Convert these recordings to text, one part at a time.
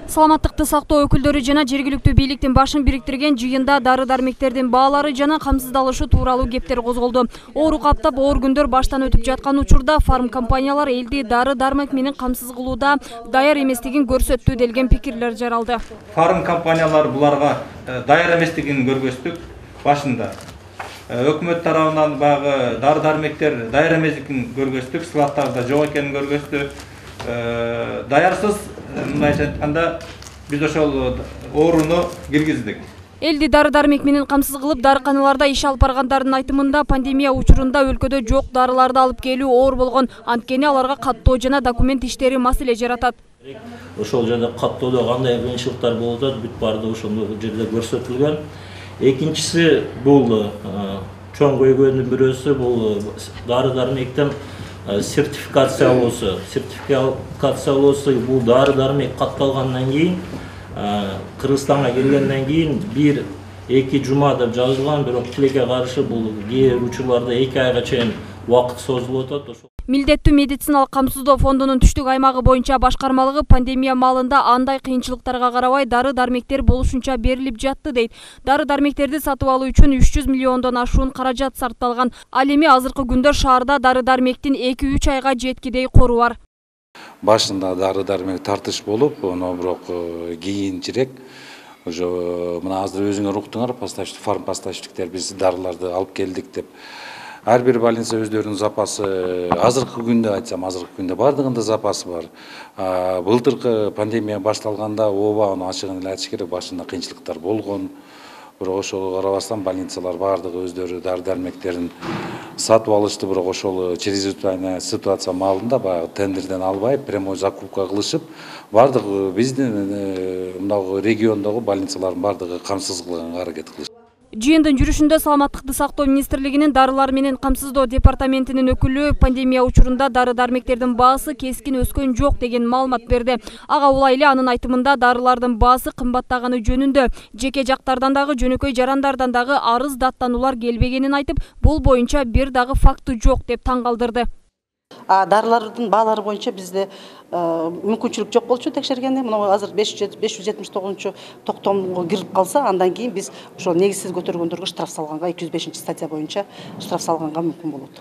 Саламаттыкты сактоо өкүлдөрү жана жергиликтүү бийликтин башын бириктирген жыйында дары-дармектердин баалары жана камсыздалышы тууралуу кептер козголду. Оору каптап, оор күндөр баштан өтүп жаткан учурда фарм компаниялар элди дары-дармек менен камсыз кылууда даяр эместигин көрсөттү делген пикирлер жаралды. Фарм компаниялар буларга даяр эместигин көргөздүк башында. Өкмөт тарабынан багы дары-дармектер даяр эместигин көргөздүк, складтарда жок экенин көргөздүк. Даярсыз мындайча айтканда биз ошол ооруну киргиздик. Элди дары-дармек менен камсыз кылып, дарыканаларда иш алып баргандардын айтымында пандемия учурунда өлкөдө жок дарыларды алып келүү оор болгон, анткени аларга каттоо жана документ иштери маселе жаратат. Ошол жерде каттоодо кандай кыйынчылыктар болуп атат, бүт баардыгы ошол жерде көрсөтүлгөн. Экинчиси бул чоң көйгөйдүн бирөөсү бул дары-дармектен сертификациялоосу. Сертификациялоосу бул дары-дармек катталгандан кийин, Кыргызстанга келгенден кийин 1-2 жума деп жазылган, бирок тилекке каршы бул кээ учурларда 2 айга чейин убакыт созулуп атат. Милдеттүү медициналык камсыздоо фондунун түштүк аймагы боюнча башкармалыгы пандемия маалында андай кыйынчылыктарга карабай дары-дармектер болушунча берилип жатты дейт. Дары-дармектерди сатып алуу үчүн 300 миллиондон ашуун каражат сарпталган. Ал эми азыркы күндө шаарда дары-дармектин 2-3 айга жеткидей кору бар. Башында дары-дармек тартыш болуп, оно бирок кийинчерээк уже мына азыр өзүңөр уктуңар, фарм поставщиктер биз дарыларды алып келдик деп. Ар бир больница өздөрүнүн запасы, азыркы күндө айтсам, азыркы күндө бардыгында запасы бар. Былтыркы пандемия башталганда ооба аны ачыгын эле айтыш керек, башында кыйынчылыктар болгон. Бирок ошого карабастан больницалар бардыгы өздөрү дары-дармектерин сатып алышты, бирок ошол чрезвычайная ситуация маалында баягы тендерден албай, прямой закупка кылышып, бардыгы биздин мындагы региондогу больницалардын бардыгы камсыз кылганга аракет кылышты. Жыйындын жүрүшүндө Саламаттыкты сактоо министрлигинин дарылар менен камсыздоо департаментинин өкүлү пандемия учурунда дары-дармектердин баасы кескин өскөн жок деген маалымат берди. Ага улай эле анын айтымында дарылардын баасы кымбаттаганы жөнүндө жеке жактардан дагы жөнөкөй жарандардан дагы арыз даттануулар келбегенин айтып, бул боюнча бир дагы факты жок деп таң калтырды. Дарылардын баалары боюнча бизде мүмкүнчүлүк жок болчу текшергенде. Мына азыр 579 токтомго кирип калса, андан кийин биз ошо негизсиз көтөргөндөргө штраф салганга, 205 статья боюнча штраф салганга мүмкүн болот.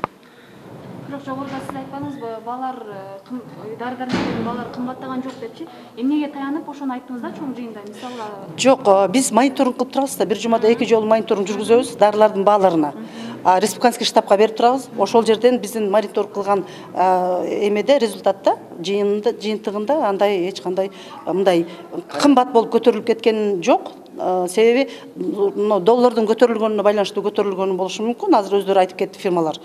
Бирок жогоруда сиз айтканыңызбы, баалар дары-дармектердин баалары кымбаттаган жок депчи. Эмнеге таянып ошону айттыңыз да чоң жыйында? Мисалы жок, биз мониторинг кылып турабыз да, бир жумада 2 жолу мониторинг жүргүзөбүз дарылардын бааларына. Республиканский штабка берип турабыз. Ошол жерден биздин мониторинг кылган эмеде результатта жыйынтыгында андай эч кандай мындай кымбат болуп көтөрүлүп кеткен жок. Себеби доллардын көтөрүлгөнүнө байланыштуу көтөрүлгөн болушу мүмкүн. Азыр өздөрү айтып кетти фирмалар.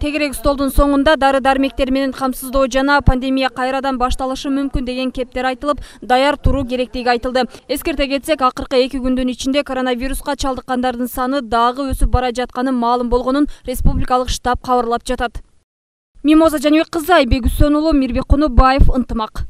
Тегерек столдун соңунда дары-дармектер менен камсыздоо жана пандемия кайрадан башталышы мүмкүн деген кептер айтылып, даяр туруу керектиги айтылды. Эскерте кетсек, акыркы 2 күндүн ичинде коронавируска чалдыккандардын саны дагы өсүп бара жатканы маалым болгонун республикалык штаб кабарлап жатат. Мимоза Жаныбек кызы, Айбек Үсөнұлы, Мирбек Кунубаев, Ынтымак.